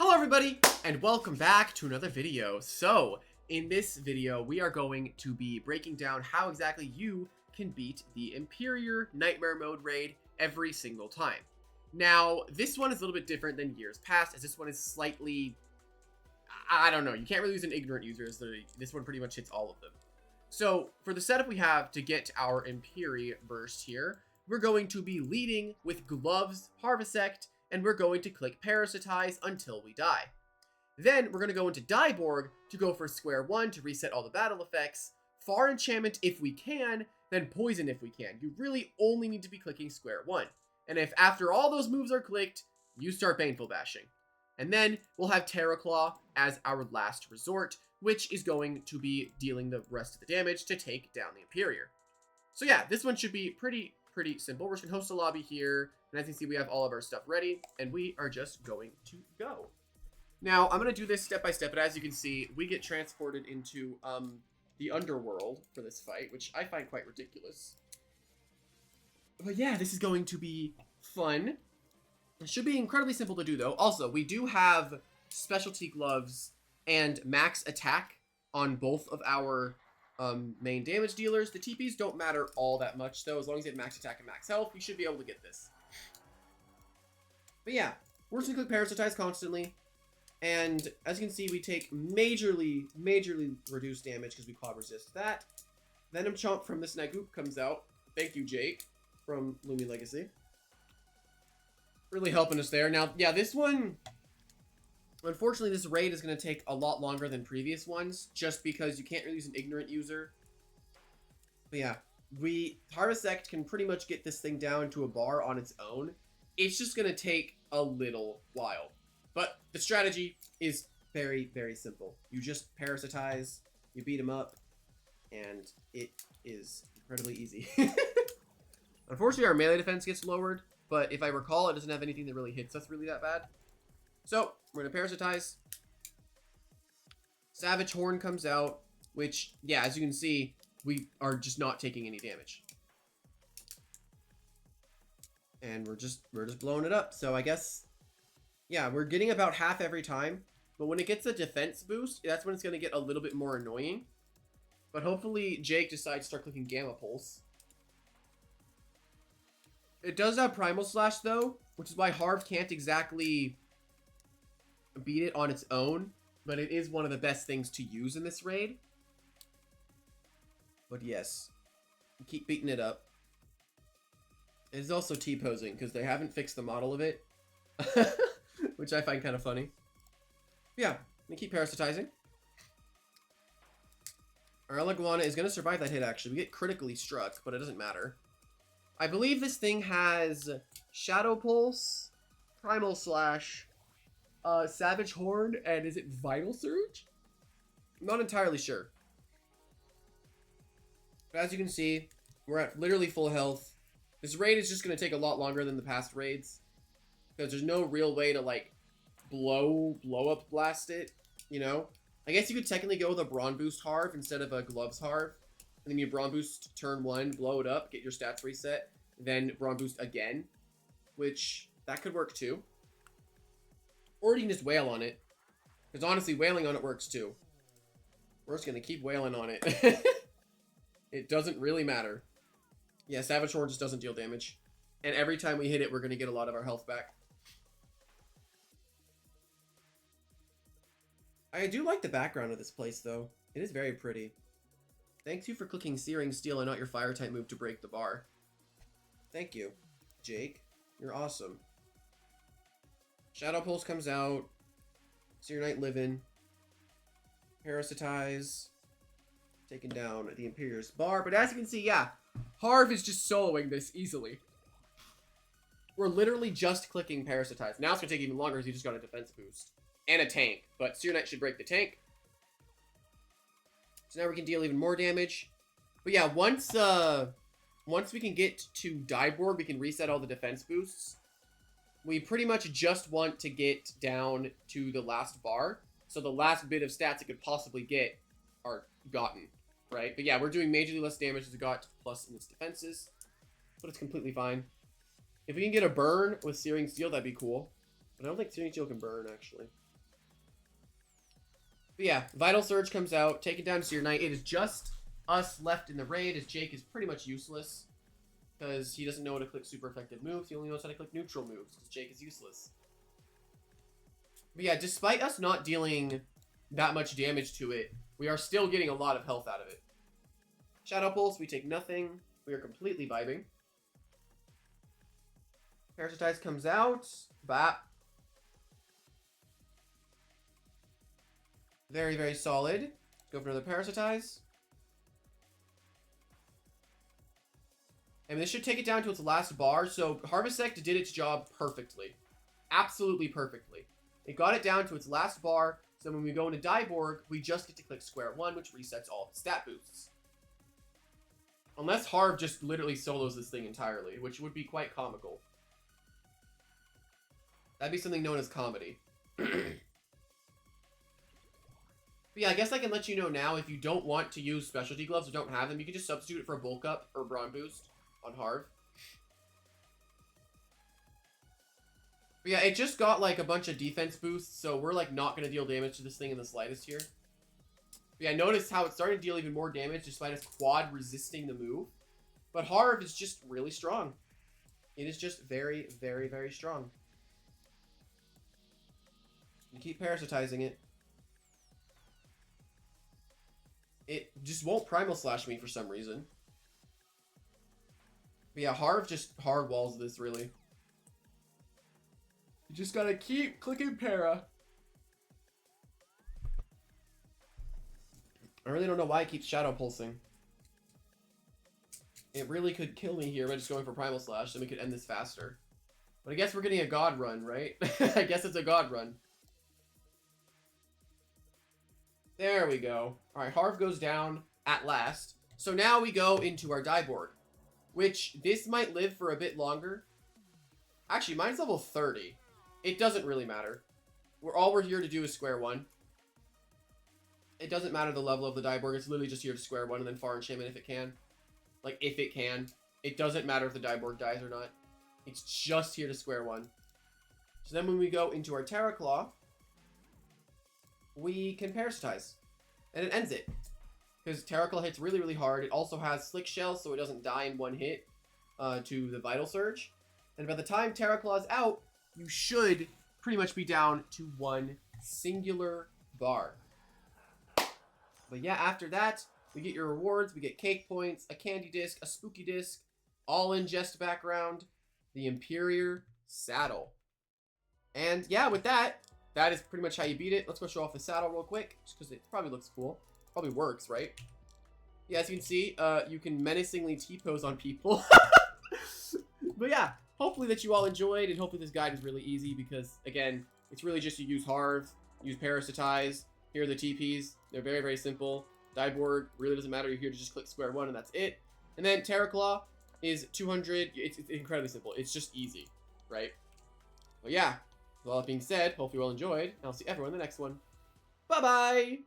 Hello everybody, and welcome back to another video. So, in this video, we are going to be breaking down how exactly you can beat the Imperior Nightmare Mode raid every single time. Now, this one is a little bit different than years past, as this one is slightly... I don't know, you can't really use an ignorant user, as this one pretty much hits all of them. So, for the setup we have to get our Imperi burst here, we're going to be leading with Gloves, Harvesect, and we're going to click Parasitize until we die. Then we're going to go into Dieborg to go for Square 1 to reset all the battle effects, Far Enchantment if we can, then Poison if we can. You really only need to be clicking Square 1. And if after all those moves are clicked, you start Baneful Bashing. And then we'll have Terra Claw as our last resort, which is going to be dealing the rest of the damage to take down the Imperior. So yeah, this one should be pretty simple. We're just going to host a lobby here. And as you can see, we have all of our stuff ready, and we are just going to go. Now, I'm going to do this step by step, but as you can see, we get transported into the underworld for this fight, which I find quite ridiculous. But yeah, this is going to be fun. It should be incredibly simple to do, though. Also, we do have specialty gloves and max attack on both of our main damage dealers. The TPs don't matter all that much, though. As long as you have max attack and max health, you should be able to get this. But yeah, we're just going to click Parasitize constantly. And as you can see, we take majorly reduced damage because we claw resist that. Venom Chomp from this NIGHTMARE comes out. Thank you, Jake, from Loomian Legacy. Really helping us there. Now, yeah, this one... Unfortunately, this raid is going to take a lot longer than previous ones, just because you can't really use an ignorant user. But yeah, Harvesect can pretty much get this thing down to a bar on its own. It's just going to take a little while. But the strategy is very simple. You just parasitize, you beat them up, and it is incredibly easy. Unfortunately, our melee defense gets lowered, but if I recall, it doesn't have anything that really hits us really that bad. So, we're going to parasitize. Savage Horn comes out, which, yeah, as you can see, we are just not taking any damage. And we're just blowing it up. So I guess, yeah, we're getting about half every time. But when it gets a defense boost, that's when it's going to get a little bit more annoying. But hopefully Jake decides to start clicking Gamma Pulse. It does have Primal Slash, though, which is why Harv can't exactly beat it on its own. But it is one of the best things to use in this raid. But yes, keep beating it up. It's also T-posing, because they haven't fixed the model of it. Which I find kind of funny. Yeah, we keep parasitizing. Our Iguana is going to survive that hit, actually. We get critically struck, but it doesn't matter. I believe this thing has Shadow Pulse, Primal Slash, Savage Horn, and is it Vital Surge? I'm not entirely sure. But as you can see, we're at literally full health. This raid is just going to take a lot longer than the past raids. Because there's no real way to, like, blow up blast it, you know? I guess you could technically go with a Brawn Boost Harv instead of a Gloves Harv. And then you Brawn Boost turn 1, blow it up, get your stats reset, then Brawn Boost again. Which, that could work too. Or you can just wail on it. Because honestly, wailing on it works too. We're just going to keep wailing on it. It doesn't really matter. Yeah, Savage Horn just doesn't deal damage. And every time we hit it, we're going to get a lot of our health back. I do like the background of this place, though. It is very pretty. Thank you for clicking Searing Steel and not your Fire-type move to break the bar. Thank you, Jake. You're awesome. Shadow Pulse comes out. Seer Knight Livin'. Parasitize. Taking down the Imperior's bar. But as you can see, yeah, Harv is just soloing this easily. We're literally just clicking Parasitize. Now it's going to take even longer because he just got a defense boost. And a tank. But Seer Knight should break the tank. So now we can deal even more damage. But yeah, once we can get to Dieborg, we can reset all the defense boosts. We pretty much just want to get down to the last bar. So the last bit of stats it could possibly get are gotten. Right? But yeah, we're doing majorly less damage as it got plus in its defenses. But it's completely fine. If we can get a burn with Searing Steel, that'd be cool. But I don't think Searing Steel can burn, actually. But yeah, Vital Surge comes out, taking down Seer Knight. It is just us left in the raid, as Jake is pretty much useless. Because he doesn't know how to click super effective moves. He only knows how to click neutral moves, because Jake is useless. But yeah, despite us not dealing that much damage to it, we are still getting a lot of health out of it. Shadow Pulse, we take nothing. We are completely vibing. Parasitize comes out. Bap. Very, very solid. Go for another Parasitize. And this should take it down to its last bar. So Harvest Sect did its job perfectly. Absolutely perfectly. It got it down to its last bar. So when we go into Dieborg, we just get to click square one, which resets all the stat boosts. Unless Harv just literally solos this thing entirely, which would be quite comical. That'd be something known as comedy. But yeah, I guess I can let you know now, if you don't want to use specialty gloves or don't have them, you can just substitute it for a bulk up or brawn boost on Harv. But yeah, it just got like a bunch of defense boosts, so we're like not going to deal damage to this thing in the slightest here. But yeah, notice how it's starting to deal even more damage despite us quad resisting the move. But Harv is just really strong. It is just very, very, very strong. You keep parasitizing it. It just won't Primal Slash me for some reason. But yeah, Harv just hard walls this, really. You just gotta keep clicking para. I really don't know why it keeps Shadow Pulsing. It really could kill me here by just going for Primal Slash, then we could end this faster. But I guess we're getting a God Run, right? I guess it's a God Run. There we go. Alright, Harv goes down at last. So now we go into our Dieborg, which this might live for a bit longer. Actually, mine's level 30. It doesn't really matter. All we're here to do is square one. It doesn't matter the level of the Dieborg. It's literally just here to square one and then Far Enchantment if it can. Like, if it can. It doesn't matter if the Dieborg dies or not. It's just here to square one. So then when we go into our Terra Claw, we can Parasitize. And it ends it. Because Terra Claw hits really, really hard. It also has Slick Shell, so it doesn't die in one hit to the Vital Surge. And by the time Terra Claw is out, you should pretty much be down to one singular bar. But yeah, after that, we get your rewards. We get cake points, a candy disc, a spooky disc, all in Jest background, the Imperior saddle. And yeah, with that, that is pretty much how you beat it. Let's go show off the saddle real quick, just because it probably looks cool. Probably works, right? Yeah, as you can see, you can menacingly T-pose on people. But yeah, hopefully that you all enjoyed, and hopefully this guide is really easy because, again, it's really just you use Harv, use Parasitize. Here are the TPs. They're very, very simple. Dieborg really doesn't matter. You're here to just click square one, and that's it. And then Terra Claw is 200. It's incredibly simple. It's just easy, right? But yeah, with all that being said, hope you all enjoyed, and I'll see everyone in the next one. Bye-bye!